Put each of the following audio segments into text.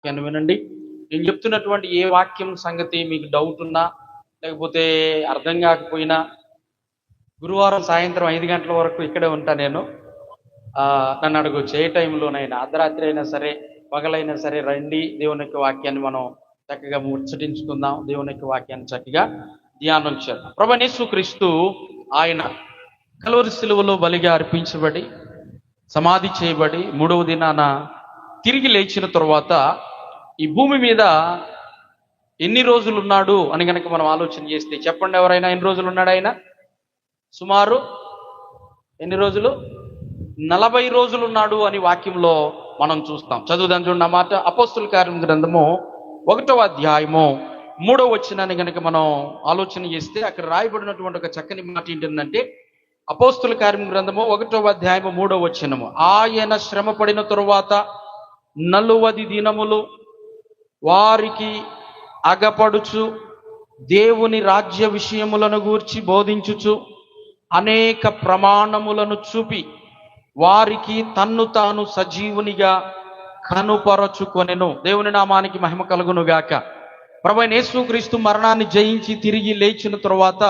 వాక్యాన్ని వినండి. నేను చెప్తున్నటువంటి ఏ వాక్యం సంగతి మీకు డౌట్ ఉన్నా, లేకపోతే అర్థం కాకపోయినా, గురువారం సాయంత్రం 5 గంటల వరకు ఇక్కడే ఉంటా నేను. నన్ను అడగొచ్చు. ఏ టైంలోనైనా, అర్ధరాత్రి అయినా సరే, పగలైనా సరే రండి. దేవుని యొక్క వాక్యాన్ని మనం చక్కగా ముచ్చటించుకుందాం. దేవుని యొక్క వాక్యాన్ని చక్కగా ధ్యానం చేద్దాం. ప్రభువైన యేసుక్రీస్తు ఆయన కలువరి శిలువలో బలిగా అర్పించబడి, సమాధి చేయబడి, 3వ దినాన తిరిగి లేచిన తరువాత ఈ భూమి మీద ఎన్ని రోజులు ఉన్నాడు అని కనుక మనం ఆలోచన చేస్తే, చెప్పండి ఎవరైనా ఎన్ని రోజులు ఉన్నాడు ఆయన? సుమారు ఎన్ని రోజులు? 40 రోజులు ఉన్నాడు అని వాక్యంలో మనం చూస్తాం. చదువుదాం చూడండి ఆ మాట. అపోస్తుల కార్యం గ్రంథము 1వ అధ్యాయము 3వ వచనాన్ని కనుక మనం ఆలోచన చేస్తే, అక్కడ రాయబడినటువంటి ఒక చక్కని మాట ఏంటంటే, అపోస్తుల కార్యం గ్రంథము 1వ అధ్యాయము 3వ వచనము, ఆయన శ్రమ పడిన తరువాత 40 దినములు వారికి అగపడుచు దేవుని రాజ్య విషయములను గూర్చి బోధించుచు అనేక ప్రమాణములను చూపి వారికి తన్ను తాను సజీవునిగా కనుపరచుకొనెను. దేవుని నామానికి మహిమ కలుగును గాక. ప్రభువైన యేసుక్రీస్తు మరణాన్ని జయించి తిరిగి లేచిన తరువాత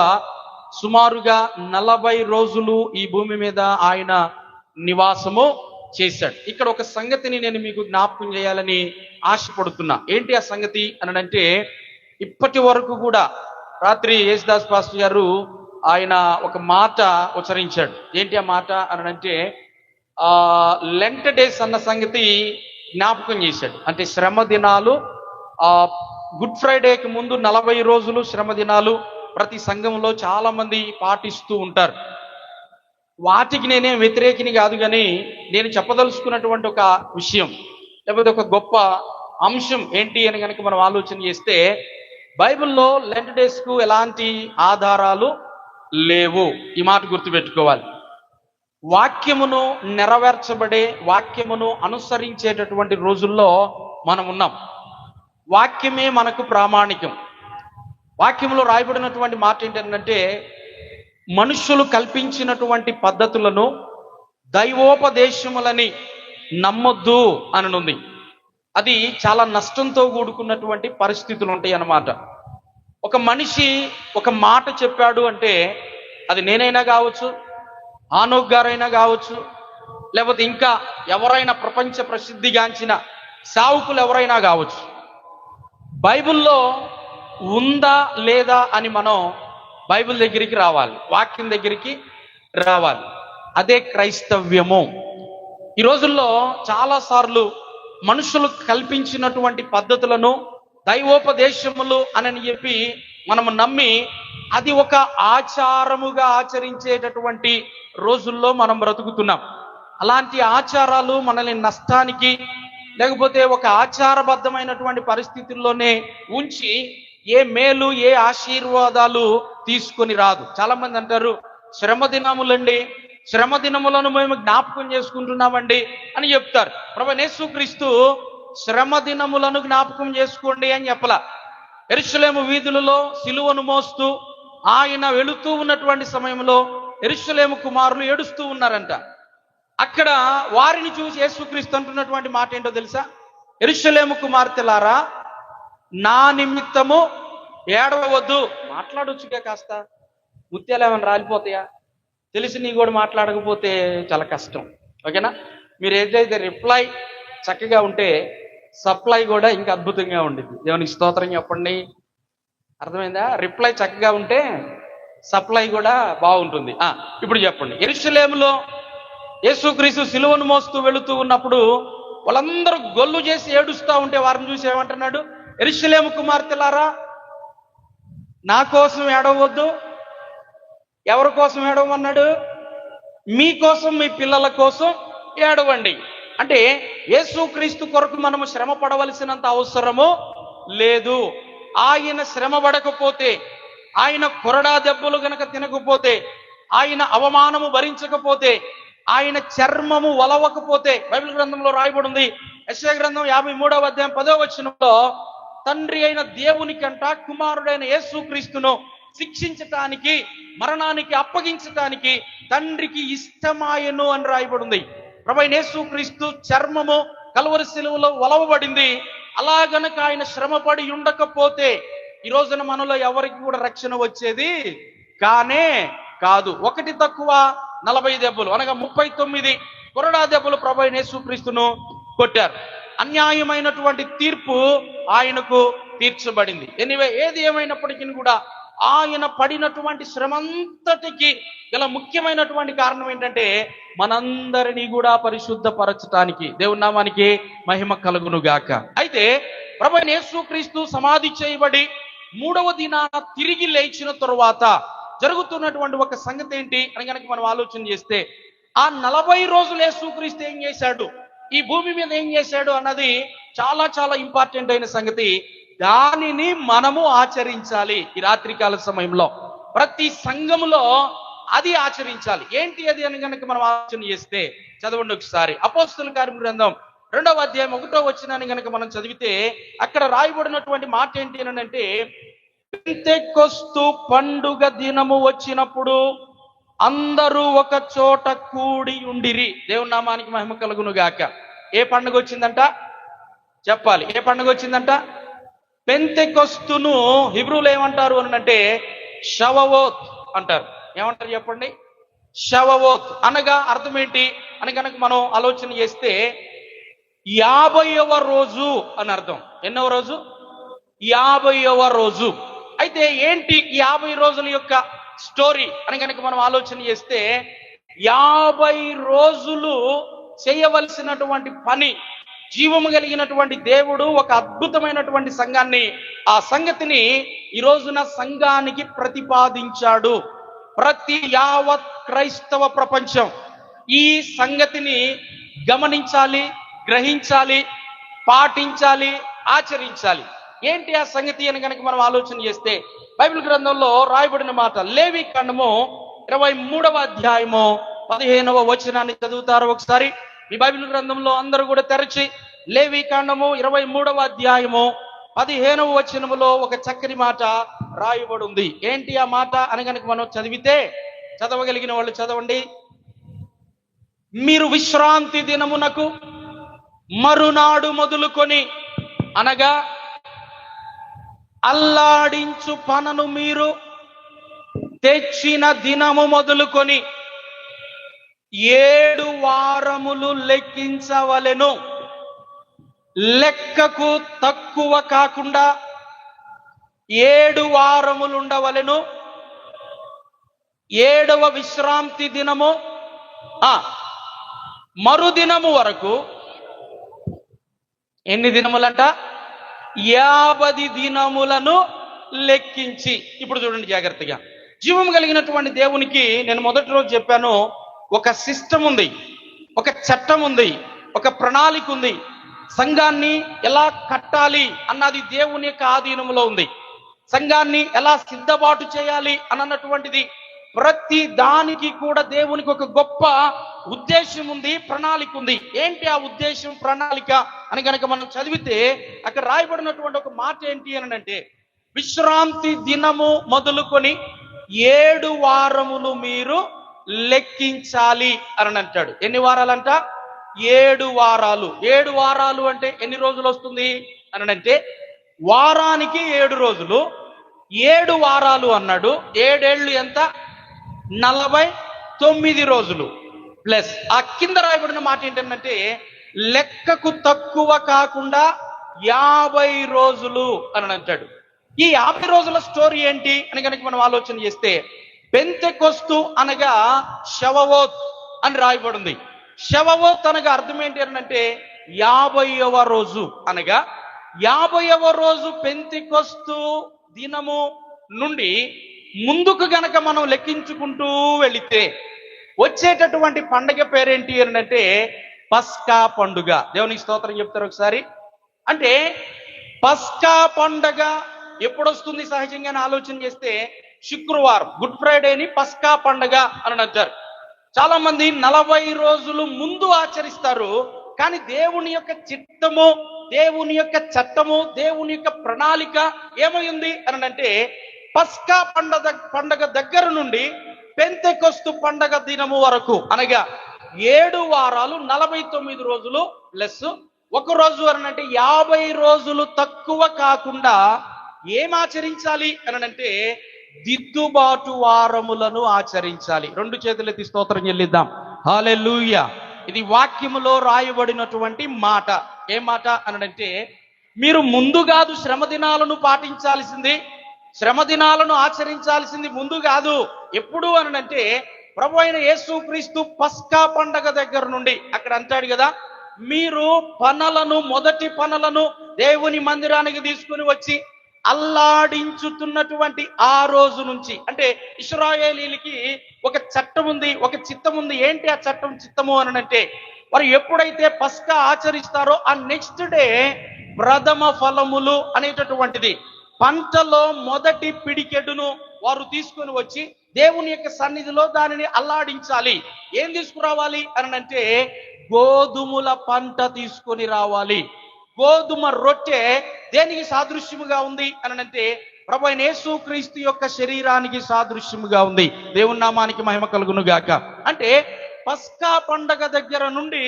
సుమారుగా 40 రోజులు ఈ భూమి మీద ఆయన నివాసము చేశాడు. ఇక్కడ ఒక సంగతిని నేను మీకు జ్ఞాపకం చేయాలని ఆశపడుతున్నా. ఏంటి ఆ సంగతి అనంటే, ఇప్పటి వరకు కూడా రాత్రి యేసుదాస్ పాస్టర్ గారు ఆయన ఒక మాట ఉచ్చరించాడు. ఏంటి ఆ మాట అనంటే, లెంట్ డేస్ అన్న సంగతి జ్ఞాపకం చేశాడు. అంటే శ్రమ దినాలు, గుడ్ ఫ్రైడేకి ముందు 40 రోజులు శ్రమ దినాలు ప్రతి సంఘంలో చాలా మంది పాటిస్తూ ఉంటారు. వాటికి నేనేం వ్యతిరేకిని కాదు, కానీ నేను చెప్పదలుచుకున్నటువంటి ఒక విషయం, లేకపోతే ఒక గొప్ప అంశం ఏంటి అని కనుక మనం ఆలోచన చేస్తే, బైబిల్లో లెంట్ డేస్కు ఎలాంటి ఆధారాలు లేవు. ఈ మాట గుర్తుపెట్టుకోవాలి. వాక్యమును నెరవేర్చబడే, వాక్యమును అనుసరించేటటువంటి రోజుల్లో మనం ఉన్నాం. వాక్యమే మనకు ప్రామాణికం. వాక్యంలో రాయబడినటువంటి మాట ఏంటంటే, మనుషులు కల్పించినటువంటి పద్ధతులను, దైవోపదేశములని నమ్మొద్దు అనుంది. అది చాలా నష్టంతో కూడుకున్నటువంటి పరిస్థితులు ఉంటాయి అన్నమాట. ఒక మనిషి ఒక మాట చెప్పాడు అంటే, అది నేనైనా కావచ్చు, ఆనోక్ గారైనా కావచ్చు, లేకపోతే ఇంకా ఎవరైనా ప్రపంచ ప్రసిద్ధిగాంచిన సావుకులు ఎవరైనా కావచ్చు, బైబిల్లో ఉందా లేదా అని మనం బైబిల్ దగ్గరికి రావాలి, వాక్యం దగ్గరికి రావాలి. అదే క్రైస్తవ్యము. ఈ రోజుల్లో చాలాసార్లు మనుషులు కల్పించినటువంటి పద్ధతులను, దైవోపదేశములు అని చెప్పి మనము నమ్మి అది ఒక ఆచారముగా ఆచరించేటటువంటి రోజుల్లో మనం బ్రతుకుతున్నాం. అలాంటి ఆచారాలు మనల్ని నష్టానికి, లేకపోతే ఒక ఆచారబద్ధమైనటువంటి పరిస్థితుల్లోనే ఉంచి ఏ మేలు, ఏ ఆశీర్వాదాలు తీసుకొని రాదు. చాలా మంది అంటారు, శ్రమ దినములండి, శ్రమ దినములను మేము జ్ఞాపకం చేసుకుంటున్నామండి అని చెప్తారు. ప్రభువైన యేసుక్రీస్తు శ్రమ దినములను జ్ఞాపకం చేసుకోండి అని చెప్పలా. యెరూషలేము వీధులలో సిలువను మోస్తూ ఆయన వెళుతూ ఉన్నటువంటి సమయంలో యెరూషలేము కుమారులు ఏడుస్తూ ఉన్నారంట. అక్కడ వారిని చూసి యేసుక్రీస్తు అంటున్నటువంటి మాట ఏంటో తెలుసా? యెరూషలేము కుమార్తెలారా, నా నిమిత్తము ఏడవద్దు. మాట్లాడొచ్చుగా, కాస్త ముత్యాలు ఏమైనా రాలిపోతాయా? తెలిసి నీ కూడా మాట్లాడకపోతే చాలా కష్టం. ఓకేనా? మీరు ఏదైతే రిప్లై చక్కగా ఉంటే సప్లై కూడా ఇంకా అద్భుతంగా ఉండిద్ది. దేవునికి స్తోత్రం చెప్పండి. అర్థమైందా? రిప్లై చక్కగా ఉంటే సప్లై కూడా బాగుంటుంది. ఇప్పుడు చెప్పండి. యెరూషలేములో యేసుక్రీస్తు సిలువను మోస్తూ వెళుతూ ఉన్నప్పుడు వాళ్ళందరూ గొల్లు చేసి ఏడుస్తూ ఉంటే వారిని చూసి ఏమంటున్నాడు? యెరూషలేము కుమార్తెలారా, నా కోసం ఏడవద్దు. ఎవరి కోసం ఏడవమన్నాడు? మీకోసం, మీ పిల్లల కోసం ఏడవండి. అంటే యేసుక్రీస్తు కొరకు మనము శ్రమ పడవలసినంత అవసరము లేదు. ఆయన శ్రమ పడకపోతే, ఆయన కొరడా దెబ్బలు గనక తినకపోతే, ఆయన అవమానము భరించకపోతే, ఆయన చర్మము వలవకపోతే, బైబిల్ గ్రంథంలో రాయబడి ఉంది, యెషయా గ్రంథం 53వ అధ్యాయం 10వ వచనంలో, తండ్రి అయిన దేవునికంట కుమారుడైన యేసుక్రీస్తును శిక్షించటానికి, మరణానికి అప్పగించటానికి తండ్రికి ఇష్టమాయను అని రాయబడి ఉంది. ప్రభువైన యేసుక్రీస్తు చర్మము కలువరి శిలువలో వలవబడింది. అలా గనక ఆయన శ్రమపడి ఉండకపోతే ఈ రోజున మనలో ఎవరికి కూడా రక్షణ వచ్చేది కానే కాదు. ఒకటి తక్కువ 40 దెబ్బలు అనగా 39 కొరడా దెబ్బలు ప్రభు అయిన యేసుక్రీస్తును కొట్టారు. అన్యాయమైనటువంటి తీర్పు ఆయనకు తీర్చబడింది. ఎనివే, ఏది ఏమైనప్పటికీ కూడా ఆయన పడినటువంటి శ్రమంతటికి గల ముఖ్యమైనటువంటి కారణం ఏంటంటే మనందరినీ కూడా పరిశుద్ధపరచటానికి. దేవుని నామానికి మహిమ కలుగును గాక. అయితే ప్రభు అయిన యేసుక్రీస్తు సమాధి చేయబడి 3వ దినాన తిరిగి లేచిన తరువాత జరుగుతున్నటువంటి ఒక సంగతి ఏంటి అని కనుక మనం ఆలోచన చేస్తే, ఆ 40 రోజులు యేసుక్రీస్తు ఏం చేశాడు, ఈ భూమి మీద ఏం చేశాడు అన్నది చాలా చాలా ఇంపార్టెంట్ అయిన సంగతి. దానిని మనము ఆచరించాలి. ఈ రాత్రికాల సమయంలో ప్రతి సంఘములో అది ఆచరించాలి. ఏంటి అది అని కనుక మనం ఆలోచన చేస్తే, చదవండి ఒకసారి అపోస్తలుల కార్యముల గ్రంథం 2వ అధ్యాయం 1వ వచనాన్ని కనుక మనం చదివితే అక్కడ రాయబడినటువంటి మాట ఏంటి అని అంటే, పెంతెకొస్తు పండుగ దినము వచ్చినప్పుడు అందరూ ఒక చోట కూడి ఉండిరి. దేవుని నామానికి మహిమ కలుగును గాక. ఏ పండుగ వచ్చిందంట చెప్పాలి. ఏ పండుగ వచ్చిందంట? పెంతెకొస్తును హిబ్రూలో ఏమంటారు అని అంటే షవవోత్ అంటారు. ఏమంటారు చెప్పండి? షవవోత్ అనగా అర్థం ఏంటి అని కనుక మనం ఆలోచన చేస్తే 50వ రోజు అని అర్థం. ఎన్నవ రోజు? 50వ రోజు. అయితే ఏంటి 50 రోజుల యొక్క స్టోరీ అని కనుక మనం ఆలోచన చేస్తే, 50 రోజులు చేయవలసినటువంటి పని, జీవము కలిగినటువంటి దేవుడు ఒక అద్భుతమైనటువంటి సంఘాన్ని, ఆ సంగతిని ఈ రోజున సంఘానికి ప్రతిపాదించాడు. ప్రతి యావత్ క్రైస్తవ ప్రపంచం ఈ సంగతిని గమనించాలి, గ్రహించాలి, పాటించాలి, ఆచరించాలి. ఏంటి ఆ సంగతి అని కనుక మనం ఆలోచన చేస్తే, బైబిల్ గ్రంథంలో రాయబడిన మాట లేవి కాండము 23వ అధ్యాయము 15వ వచనాన్ని చదువుతారు ఒకసారి. ఈ బైబిల్ గ్రంథంలో అందరూ కూడా తెరచి లేవి కాండము 23వ అధ్యాయము 15వ వచనములో ఒక చక్కని మాట రాయబడి ఉంది. ఏంటి ఆ మాట అని కనుక మనం చదివితే, చదవగలిగిన వాళ్ళు చదవండి. మీరు విశ్రాంతి దినమునకు మరునాడు మొదలుకొని, అనగా అల్లాడించు పనను మీరు తెచ్చిన దినము మొదలుకొని 7 వారములు లెక్కించవలెను. లెక్కకు తక్కువ కాకుండా 7 వారములు ఉండవలెను. 7వ విశ్రాంతి దినము మరుదినము వరకు ఎన్ని దినములంట? 50 దినములను లెక్కించి. ఇప్పుడు చూడండి జాగ్రత్తగా. జీవం కలిగినటువంటి దేవునికి నేను మొదటి రోజు చెప్పాను, ఒక సిస్టమ్ ఉంది, ఒక చట్టం ఉంది, ఒక ప్రణాళిక ఉంది. సంఘాన్ని ఎలా కట్టాలి అన్నది దేవుని యొక్క ఆధీనంలో ఉంది. సంఘాన్ని ఎలా సిద్ధపాటు చేయాలి అన్నటువంటిది ప్రతి దానికి కూడా దేవునికి ఒక గొప్ప ఉద్దేశం ఉంది, ప్రణాళిక ఉంది. ఏంటి ఆ ఉద్దేశం, ప్రణాళిక అని కనుక మనం చదివితే అక్కడ రాయబడినటువంటి ఒక మాట ఏంటి అని అంటే, విశ్రాంతి దినము మొదలుకొని 7 వారములు మీరు లెక్కించాలి అని అంటాడు. ఎన్ని వారాలంట? 7 వారాలు. 7 వారాలు అంటే ఎన్ని రోజులు వస్తుంది అని అంటే, వారానికి 7 రోజులు, 7 వారాలు అన్నాడు. 7 ఏళ్ళు ఎంత? 49 రోజులు ప్లస్ ఆ కింద రాయబడిన మాట ఏంటంటే, లెక్కకు తక్కువ కాకుండా 50 రోజులు అని అంటాడు. ఈ 50 రోజుల స్టోరీ ఏంటి అని కనుక మనం ఆలోచన చేస్తే, పెంతెకొస్తు అనగా షవవోత్ అని రాయబడింది. షవవోత్ అనగా అర్థం ఏంటి అని అంటే 50వ రోజు. అనగా 50వ రోజు పెంతెకొస్తు దినము నుండి ముందుకు గనక మనం లెక్కించుకుంటూ వెళితే వచ్చేటటువంటి పండుగ పేరేంటి అని అంటే పస్కా పండుగ. దేవునికి స్తోత్రం చెప్తారు ఒకసారి. అంటే పస్కా పండుగ ఎప్పుడు వస్తుంది సహజంగా ఆలోచన చేస్తే, శుక్రవారం, గుడ్ ఫ్రైడేని పస్కా పండుగ అని అంటారు. చాలా మంది 40 రోజులు ముందు ఆచరిస్తారు. కానీ దేవుని యొక్క చిత్తము, దేవుని యొక్క చట్టము, దేవుని యొక్క ప్రణాళిక ఏమైంది అని అంటే, పస్కా పండగ దగ్గర నుండి పెంతెకొస్తు పండగ దినము వరకు, అనగా 7 వారాలు 49 రోజులు ప్లస్ ఒక రోజు అనంటే 50 రోజులు తక్కువ కాకుండా ఏం ఆచరించాలి అనంటే దిద్దుబాటు వారములను ఆచరించాలి. 2 చేతులెత్తి స్తోత్రం చెల్లిద్దాం. హల్లెలూయా. ఇది వాక్యములో రాయబడినటువంటి మాట. ఏం మాట అనంటే మీరు ముందు కాదు శ్రమ దినాలను పాటించాల్సింది, శ్రమ దినాలను ఆచరించాల్సింది ముందు కాదు. ఎప్పుడు అనంటే ప్రభు అయిన యేసుక్రీస్తు పస్కా పండగ దగ్గర నుండి అక్కడ అంటాడు కదా, మీరు మొదటి పనులను దేవుని మందిరానికి తీసుకుని వచ్చి అల్లాడించుతున్నటువంటి ఆ రోజు నుంచి, అంటే ఇశ్రాయేలీలకి ఒక చట్టం ఉంది, ఒక చిత్తం ఉంది. ఏంటి ఆ చట్టం చిత్తము అనంటే వారు ఎప్పుడైతే పస్కా ఆచరిస్తారో ఆ నెక్స్ట్ డే ప్రథమ ఫలములు అనేటటువంటిది, పంటలో మొదటి పిడికెడును వారు తీసుకొని వచ్చి దేవుని యొక్క సన్నిధిలో దానిని అల్లాడించాలి. ఏం తీసుకురావాలి అనంటే గోధుమల పంట తీసుకొని రావాలి. గోధుమ రొట్టె దేనికి సాదృశ్యముగా ఉంది అనంటే ప్రభు అయిన యేసుక్రీస్తు యొక్క శరీరానికి సాదృశ్యముగా ఉంది. దేవుని నామానికి మహిమ కలుగును గాక. అంటే పస్కా పండగ దగ్గర నుండి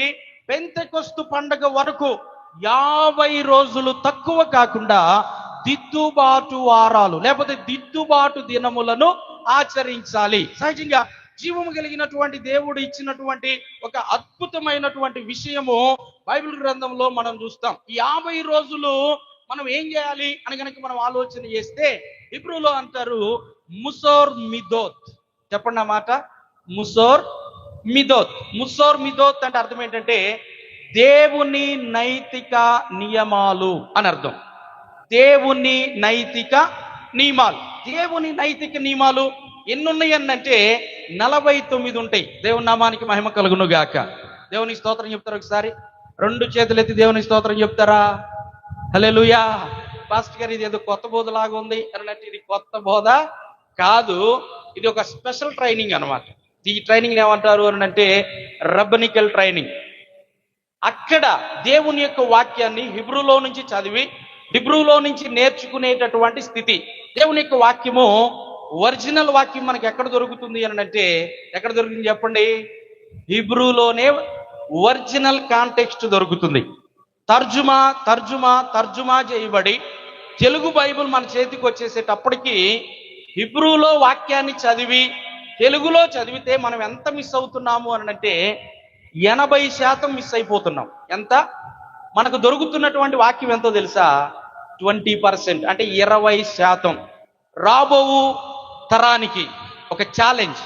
పెంతెకొస్తు పండగ వరకు 50 రోజులు తక్కువ కాకుండా దిద్దుబాటు వారాలు లేకపోతే దిద్దుబాటు దినములను ఆచరించాలి. సహజంగా జీవము కలిగినటువంటి దేవుడు ఇచ్చినటువంటి ఒక అద్భుతమైనటువంటి విషయము బైబిల్ గ్రంథంలో మనం చూస్తాం. ఈ 50 రోజులు మనం ఏం చేయాలి అని కనుక మనం ఆలోచన చేస్తే హీబ్రూలో అంటారు ముసోర్ మిదోత్. చెప్పండి ఆ మాట, ముసోర్ మిదోత్. ముసోర్ మిదోత్ అంటే అర్థం ఏంటంటే దేవుని నైతిక నియమాలు అని అర్థం. దేవుని నైతిక నియమాలు. దేవుని నైతిక నియమాలు ఎన్నున్నాయి అంటే 49 ఉంటాయి. దేవుని నామానికి మహిమ కలుగును గాక. దేవుని స్తోత్రం చెప్తారు. ఒకసారి 2 చేతులెత్తి దేవుని స్తోత్రం చెప్తారా? హల్లెలూయా. పాస్టర్ గారు ఇది ఏదో కొత్త బోధ లాగా ఉంది అన్నట్టు ఇది కొత్త బోధ కాదు, ఇది ఒక స్పెషల్ ట్రైనింగ్ అనమాట. ఈ ట్రైనింగ్ ఏమంటారు అంటే రబ్బనికల్ ట్రైనింగ్. అక్కడ దేవుని యొక్క వాక్యాన్ని హిబ్రూలో నుంచి చదివి హిబ్రూలో నుంచి నేర్చుకునేటటువంటి స్థితి. దేవుని యొక్క వాక్యము ఒరిజినల్ వాక్యం మనకి ఎక్కడ దొరుకుతుంది అంటే ఎక్కడ దొరుకుతుంది చెప్పండి? హిబ్రూలోనే ఒరిజినల్ కాంటెక్స్ట్ దొరుకుతుంది. తర్జుమా చేయబడి తెలుగు బైబిల్ మన చేతికి వచ్చేసేటప్పటికి హిబ్రూలో వాక్యాన్ని చదివి తెలుగులో చదివితే మనం ఎంత మిస్ అవుతున్నాము అంటే 80% మిస్ అయిపోతున్నాం. ఎంత? మనకు దొరుకుతున్నటువంటి వాక్యం ఎంతో తెలుసా? 20%, అంటే 20%. రాబో తరానికి ఒక ఛాలెంజ్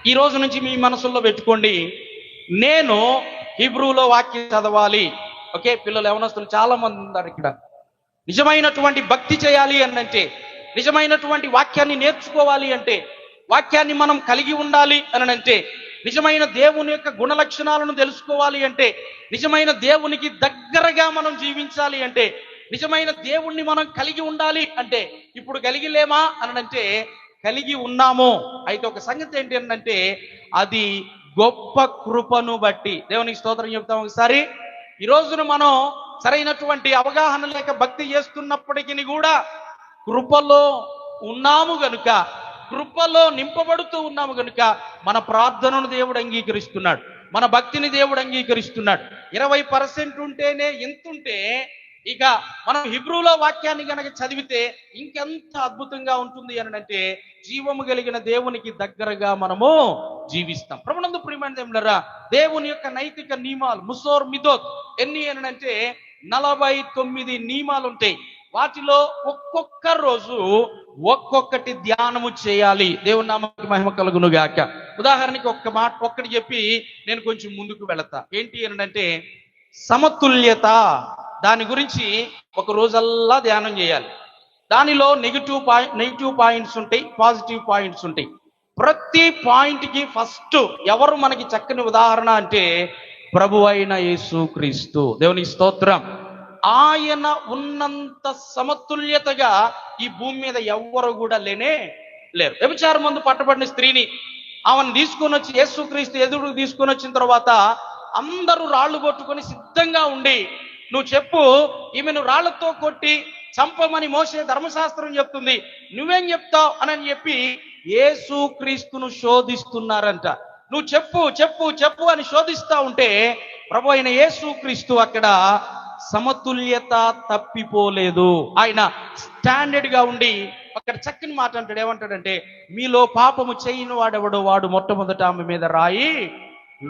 ఈ రోజు నుంచి మీ మనసుల్లో పెట్టుకోండి, నేను హిబ్రూలో వాక్యం చదవాలి. ఓకే, పిల్లలు యవనస్తులు చాలా మంది ఉన్నారు ఇక్కడ. నిజమైనటువంటి భక్తి చేయాలి అంటే, నిజమైనటువంటి వాక్యాన్ని నేర్చుకోవాలి అంటే, వాక్యాన్ని మనం కలిగి ఉండాలి అని అంటే, నిజమైన దేవుని యొక్క గుణ లక్షణాలను తెలుసుకోవాలి అంటే, నిజమైన దేవునికి దగ్గరగా మనం జీవించాలి అంటే, నిజమైన దేవుణ్ణి మనం కలిగి ఉండాలి అంటే, ఇప్పుడు కలిగిలేమా అని అంటే కలిగి ఉన్నాము. అయితే ఒక సంగతి ఏంటి అంటే అది గొప్ప కృపను బట్టి. దేవునికి స్తోత్రం చెప్తాం. ఒకసారి ఈ రోజున మనం సరైనటువంటి అవగాహన లేక భక్తి చేస్తున్నప్పటికీ కూడా కృపలో ఉన్నాము గనుక, కృపలో నింపబడుతూ ఉన్నాము గనుక మన ప్రార్థనను దేవుడు అంగీకరిస్తున్నాడు, మన భక్తిని దేవుడు అంగీకరిస్తున్నాడు. 20% ఉంటేనే ఎంతుంటే ఇక మనం హిబ్రూలో వాక్యాన్ని కనుక చదివితే ఇంకెంత అద్భుతంగా ఉంటుంది అని అంటే జీవము కలిగిన దేవునికి దగ్గరగా మనము జీవిస్తాం. ప్రభునందు ప్రియమైన దేవులారా, దేవుని యొక్క నైతిక నియమాలు ముసోర్ మిదోత్ ఎన్ని అని అంటే 49 నియమాలు ఉంటాయి. వాటిలో ఒక్కొక్క రోజు ఒక్కొక్కటి ధ్యానము చేయాలి. దేవుని నామానికి మహిమ కలుగును గాక. ఉదాహరణకి ఒక్కటి చెప్పి నేను కొంచెం ముందుకు వెళతా. ఏంటి అని అంటే సమతుల్యత. దాని గురించి ఒక రోజల్లా ధ్యానం చేయాలి. దానిలో నెగిటివ్ పాయింట్స్ ఉంటాయి, పాజిటివ్ పాయింట్స్ ఉంటాయి. ప్రతి పాయింట్కి ఫస్ట్ ఎవరు మనకి చక్కని ఉదాహరణ అంటే ప్రభు అయిన యేసుక్రీస్తు. దేవునికి స్తోత్రం. ఆయన ఉన్నంత సమతుల్యతగా ఈ భూమి మీద ఎవ్వరు కూడా లేరు. వ్యభిచారం ముందు పట్టబడిన స్త్రీని ఆమెను తీసుకొని వచ్చి యేసుక్రీస్తు ఎదురుకు తీసుకొని వచ్చిన తర్వాత అందరూ రాళ్ళు కొట్టుకొని సిద్ధంగా ఉండి, నువ్వు చెప్పు, ఈమెను రాళ్లతో కొట్టి చంపమని మోసే ధర్మశాస్త్రం చెప్తుంది, నువ్వేం చెప్తావు అని చెప్పి యేసుక్రీస్తును శోధిస్తున్నారంట. నువ్వు చెప్పు చెప్పు చెప్పు అని శోధిస్తా ఉంటే ప్రభు అయిన యేసుక్రీస్తు అక్కడ సమతుల్యత తప్పిపోలేదు. ఆయన స్టాండర్డ్ గా ఉండి అక్కడ చక్కని మాట అంటాడు. ఏమంటాడంటే, మీలో పాపము చేయని వాడెవడో వాడు మొట్టమొదట ఆమె మీద రాయి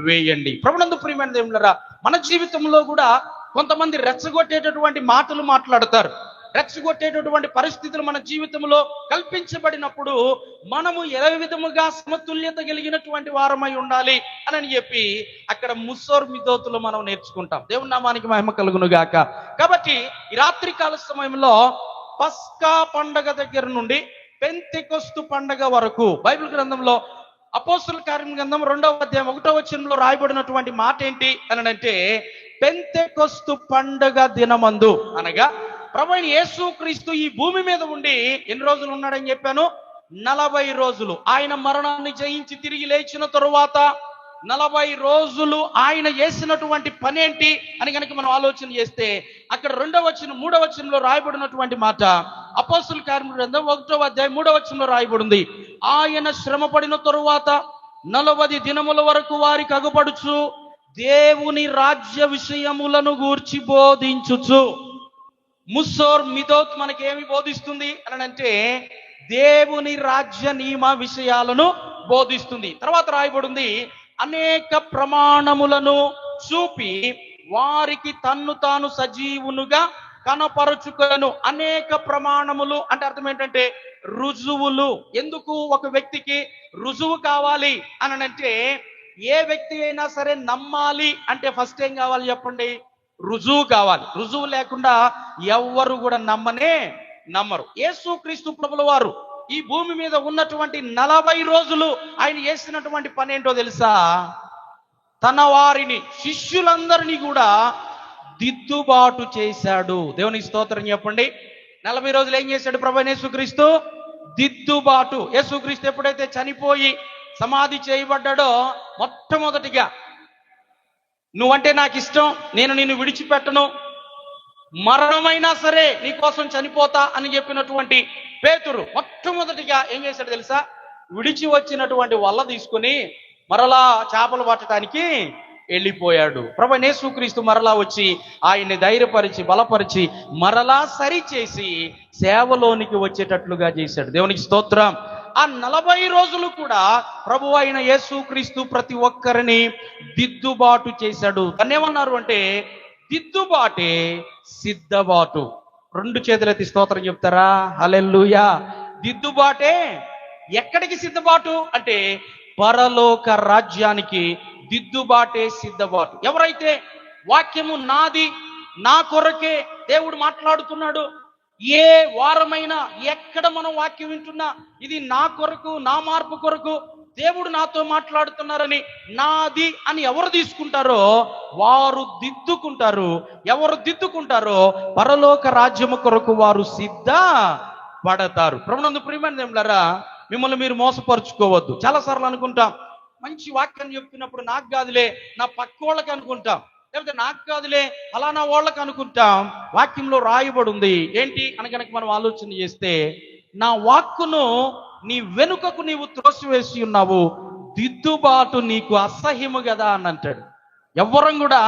వేయండి. ప్రభునందు ప్రియమైన దేవులారా, మన జీవితంలో కూడా కొంతమంది రెచ్చగొట్టేటటువంటి మాటలు మాట్లాడతారు. రెచ్చగొట్టేటటువంటి పరిస్థితులు మన జీవితంలో కల్పించబడినప్పుడు మనము ఏ విధముగా సమతుల్యత కలిగినటువంటి వారమై ఉండాలి అని చెప్పి అక్కడ ముస్సోర్ మిదోతులు మనం నేర్చుకుంటాం. దేవుని నామానికి మహిమ కలుగును గాక. కాబట్టి ఈ రాత్రి కాల సమయంలో పస్కా పండగ దగ్గర నుండి పెంతెకొస్తు పండగ వరకు బైబిల్ గ్రంథంలో అపోస్తుల కార్యం గ్రంథం 2వ అధ్యాయం 1వ వచనంలో రాయబడినటువంటి మాట ఏంటి అని అంటే, పెంతెకొస్తు పండగ దినమందు, అనగా ప్రభువైన యేసుక్రీస్తు ఈ భూమి మీద ఉండి ఎన్ని రోజులు ఉన్నాడని చెప్పాను? 40 రోజులు. ఆయన మరణాన్ని జయించి తిరిగి లేచిన తరువాత 40 రోజులు ఆయన చేసినటువంటి పని ఏంటి అని కనుక మనం ఆలోచన చేస్తే, అక్కడ 2వ వచనం 3వ వచనంలో రాయబడినటువంటి మాట అపోస్తుల కార్యం గ్రంథం 1వ అధ్యాయం 3వ వచనంలో రాయబడింది. ఆయన శ్రమ పడిన తరువాత 40 దినముల వరకు వారికి అగుపడుచు దేవుని రాజ్య విషయములను గూర్చి బోధించుచు. ముస్సోర్ మిదోత్ మనకేమి బోధిస్తుంది అని అంటే, దేవుని రాజ్య నియమ విషయాలను బోధిస్తుంది. తర్వాత రాయబడింది, అనేక ప్రమాణములను చూపి వారికి తన్ను తాను సజీవునుగా కనపరుచుకొను. అనేక ప్రమాణములు అంటే అర్థం ఏంటంటే రుజువులు. ఎందుకు ఒక వ్యక్తికి రుజువు కావాలి అని అంటే, ఏ వ్యక్తి అయినా సరే నమ్మాలి అంటే ఫస్ట్ ఏం కావాలి చెప్పండి? రుజువు కావాలి. రుజువు లేకుండా ఎవ్వరు కూడా నమ్మరు. యేసుక్రీస్తు ప్రభుల వారు ఈ భూమి మీద ఉన్నటువంటి 40 రోజులు ఆయన చేసినటువంటి పని ఏంటో తెలుసా? తన వారిని, శిష్యులందరినీ కూడా దిద్దుబాటు చేశాడు. దేవునికి స్తోత్రం చెప్పండి. 40 రోజులు ఏం చేశాడు ప్రభువైన యేసుక్రీస్తు? దిద్దుబాటు. యేసుక్రీస్తు ఎప్పుడైతే చనిపోయి సమాధి చేయబడ్డాడో, మొట్టమొదటిగా నువ్వంటే నాకు ఇష్టం, నేను నిన్ను విడిచిపెట్టను, మరణమైనా సరే నీ కోసం చనిపోతా అని చెప్పినటువంటి పేతురు మొట్టమొదటిగా ఏం చేశాడు తెలుసా? విడిచి వచ్చినటువంటి వల్ల తీసుకుని మరలా చేపలు పట్టడానికి వెళ్ళిపోయాడు. ప్రభువైన యేసుక్రీస్తు మరలా వచ్చి ఆయన్ని ధైర్యపరిచి బలపరిచి మరలా సరిచేసి సేవలోనికి వచ్చేటట్లుగా చేశాడు. దేవునికి స్తోత్రం. ఆ 40 రోజులు కూడా ప్రభు అయిన యేసుక్రీస్తు ప్రతి ఒక్కరిని దిద్దుబాటు చేశాడు. దాన్నేమన్నారు అంటే, దిద్దుబాటే సిద్ధబాటు. 2 చేతులెత్తి స్తోత్రం చెప్తారా? హల్లెలూయా. దిద్దుబాటే ఎక్కడికి సిద్ధబాటు అంటే, పరలోక రాజ్యానికి దిద్దుబాటే సిద్ధబాటు. ఎవరైతే వాక్యము నాది, నా కొరకే దేవుడు మాట్లాడుతున్నాడు, ఏ వారమైనా ఎక్కడ మనం వాక్యం వింటున్నా ఇది నా కొరకు, నా మార్పు కొరకు దేవుడు నాతో మాట్లాడుతున్నారని, నాది అని ఎవరు తీసుకుంటారో వారు దిద్దుకుంటారు. ఎవరు దిద్దుకుంటారో పరలోక రాజ్యము కొరకు వారు సిద్ధ పడతారు. ప్రభునందు ప్రియమైన దేవులారా, మిమ్మల్ని మీరు మోసపరుచుకోవద్దు. చాలాసార్లు అనుకుంటాం, మంచి వాక్యం చెప్తున్నప్పుడు నాకు కాదులే, నా పక్క వాళ్ళకి అనుకుంటాం, లేకపోతే నాకు కాదులే ఫలానా వాళ్ళకి అనుకుంటాం. వాక్యంలో రాయబడి ఉంది ఏంటి అని కనుక మనం ఆలోచన చేస్తే, నా వాక్కును నీ వెనుకకు నీవు త్రోసివేసి ఉన్నావు, దిద్దుబాటు నీకు అసహ్యము కదా అని అంటాడు. ఎవ్వరం కూడా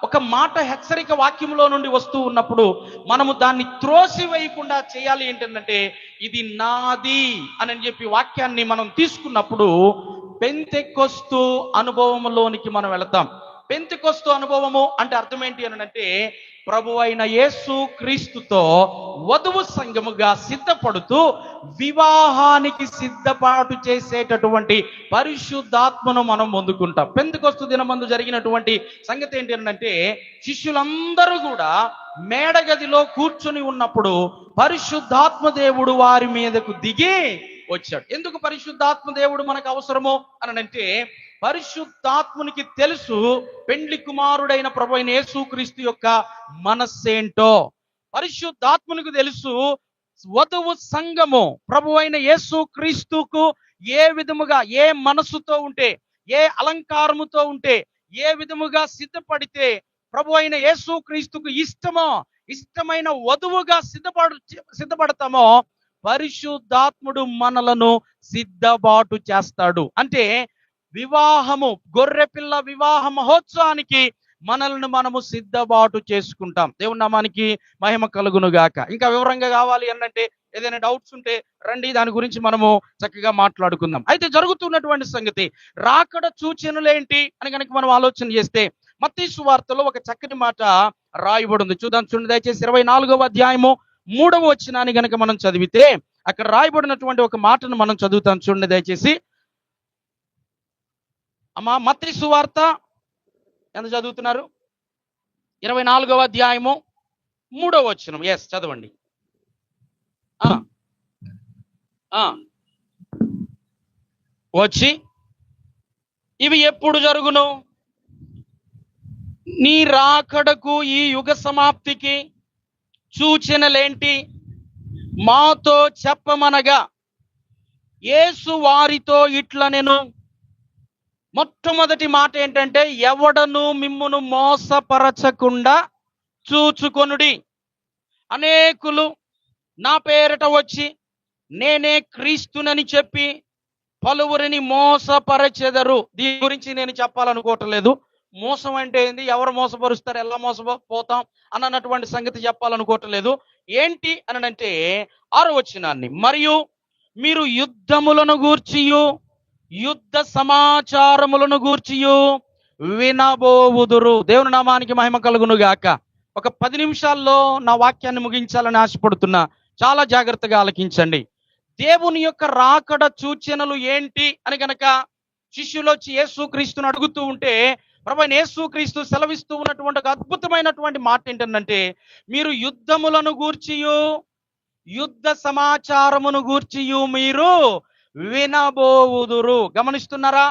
ఒక మాట హెచ్చరిక వాక్యంలో నుండి వస్తూ ఉన్నప్పుడు మనము దాన్ని త్రోసివేయకుండా చేయాలి. ఏంటంటే, ఇది నాది అని చెప్పి వాక్యాన్ని మనం తీసుకున్నప్పుడు పెంతెకొస్తు అనుభవంలోనికి మనం వెళతాం. పెంతెకొస్తు అనుభవము అంటే అర్థం ఏంటి అని అంటే, ప్రభు అయిన యేసు క్రీస్తుతో వధువు సంఘముగా సిద్ధపడుతూ వివాహానికి సిద్ధపాటు చేసేటటువంటి పరిశుద్ధాత్మను మనం పొందుకుంటాం. పెంతెకొస్తు దినమందు జరిగినటువంటి సంగతి ఏంటి అంటే, శిష్యులందరూ కూడా మేడగదిలో కూర్చుని ఉన్నప్పుడు పరిశుద్ధాత్మ దేవుడు వారి మీదకు దిగి వచ్చాడు. ఎందుకు పరిశుద్ధాత్మ దేవుడు మనకు అవసరమో అని అంటే, పరిశుద్ధాత్మునికి తెలుసు పెండ్లి కుమారుడైన ప్రభు అయిన యేసుక్రీస్తు యొక్క మనస్సేంటో. పరిశుద్ధాత్మునికి తెలుసు వధువు సంఘము ప్రభు అయిన యేసుక్రీస్తుకు ఏ విధముగా, ఏ మనసుతో ఉంటే, ఏ అలంకారముతో ఉంటే, ఏ విధముగా సిద్ధపడితే ప్రభు అయిన యేసుక్రీస్తుకు ఇష్టమైన వధువుగా సిద్ధపడతామో పరిశుద్ధాత్ముడు మనలను సిద్ధబాటు చేస్తాడు. అంటే వివాహము, గొర్రెపిల్ల వివాహ మహోత్సవానికి మనల్ని మనము సిద్ధబాటు చేసుకుంటాం. దేవుని నామానికి మహిమ కలుగును గాక. ఇంకా వివరంగా కావాలి అనంటే, ఏదైనా డౌట్స్ ఉంటే రండి, దాని గురించి మనము చక్కగా మాట్లాడుకుందాం. అయితే జరుగుతున్నటువంటి సంగతి, రాకడ సూచనలేంటి అని కనుక మనం ఆలోచన చేస్తే, మత్తయి సువార్తలో ఒక చక్కటి మాట రాయబడి ఉంది. చూడండి దయచేసి 24వ అధ్యాయము 3వ వచనాన్ని గనక మనం చదివితే, అక్కడ రాయబడినటువంటి ఒక మాటను మనం చదువుతాం. చూడండి దయచేసి. అమ్మా, మత్తయి సువార్త ఎంత చదువుతున్నారు? 24వ అధ్యాయము 3వ వచనం. ఎస్, చదవండి. వచ్చి ఇవి ఎప్పుడు జరుగును? నీ రాకడకు ఈ యుగ సమాప్తికి సూచనలేంటి? మాతో చెప్పమనగా యేసు వారితో ఇట్లా నేను. మొట్టమొదటి మాట ఏంటంటే, ఎవడను మిమ్మును మోసపరచకుండా చూచుకొనుడి. అనేకులు నా పేరిట వచ్చి నేనే క్రీస్తునని చెప్పి పలువురిని మోసపరచెదరు. దీని గురించి నేను చెప్పాలనుకోవట్లేదు. మోసం అంటే ఏంది, ఎవరు మోసపరుస్తారు, ఎలా మోసపోతాం అన్నటువంటి సంగతి చెప్పాలనుకోవట్లేదు. ఏంటి అనంటే 6వ వచనాన్ని, మరియు మీరు యుద్ధములను గూర్చియు యుద్ధ సమాచారములను గూర్చియు వినబోవుదురు. దేవుని నామానికి మహిమ కలుగును గాక. ఒక 10 నిమిషాల్లో నా వాక్యాన్ని ముగించాలని ఆశపడుతున్నా. చాలా జాగ్రత్తగా ఆలకించండి. దేవుని యొక్క రాకడ సూచనలు ఏంటి అని గనక శిష్యులు వచ్చి యేసుక్రీస్తును అడుగుతూ ఉంటే, ప్రభువైన యేసుక్రీస్తు సెలవిస్తూ ఉన్నటువంటి ఒక అద్భుతమైనటువంటి మాట ఏంటంటే, మీరు యుద్ధములను గూర్చియు యుద్ధ సమాచారమును గూర్చియు మీరు వినబోవుదురు. గమనిస్తున్నారా?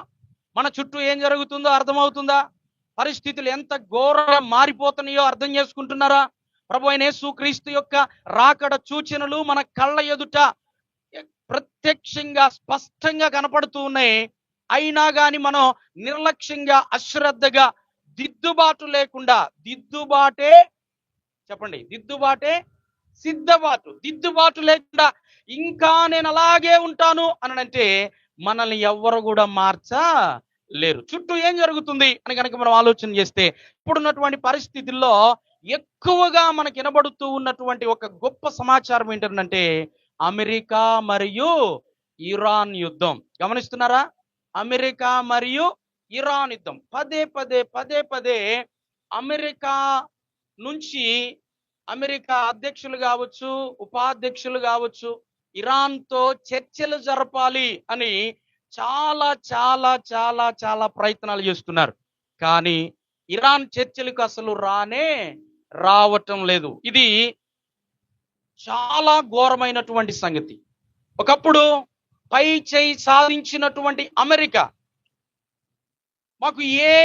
మన చుట్టూ ఏం జరుగుతుందో అర్థమవుతుందా? పరిస్థితులు ఎంత ఘోరంగా మారిపోతున్నాయో అర్థం చేసుకుంటున్నారా? ప్రభువైన యేసుక్రీస్తు యొక్క రాకడ సూచనలు మన కళ్ళ ఎదుట ప్రత్యక్షంగా స్పష్టంగా కనపడుతూ ఉన్నాయి. అయినా కానీ మనం నిర్లక్ష్యంగా, అశ్రద్ధగా, దిద్దుబాటు లేకుండా, దిద్దుబాటే చెప్పండి, దిద్దుబాటే సిద్ధబాటు, దిద్దుబాటు లేకుండా ఇంకా నేను అలాగే ఉంటాను అని అంటే మనల్ని ఎవ్వరు కూడా మార్చలేరు. చుట్టూ ఏం జరుగుతుంది అని కనుక మనం ఆలోచన చేస్తే, ఇప్పుడున్నటువంటి పరిస్థితుల్లో ఎక్కువగా మనకు వినబడుతూ ఉన్నటువంటి ఒక గొప్ప సమాచారం ఏంటంటే, అమెరికా మరియు ఇరాన్ యుద్ధం. గమనిస్తున్నారా? అమెరికా మరియు ఇరాన్ యుద్ధం. పదే పదే అమెరికా నుంచి, అమెరికా అధ్యక్షులు కావచ్చు, ఉపాధ్యక్షులు కావచ్చు, ఇరాన్తో చర్చలు జరపాలి అని చాలా చాలా చాలా చాలా ప్రయత్నాలు చేస్తున్నారు. కానీ ఇరాన్ చర్చలకు అసలు రావటం లేదు. ఇది చాలా ఘోరమైనటువంటి సంగతి. ఒకప్పుడు పై చేయి సాధించినటువంటి అమెరికా, మాకు ఏ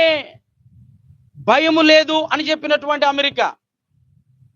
భయము లేదు అని చెప్పినటువంటి అమెరికా,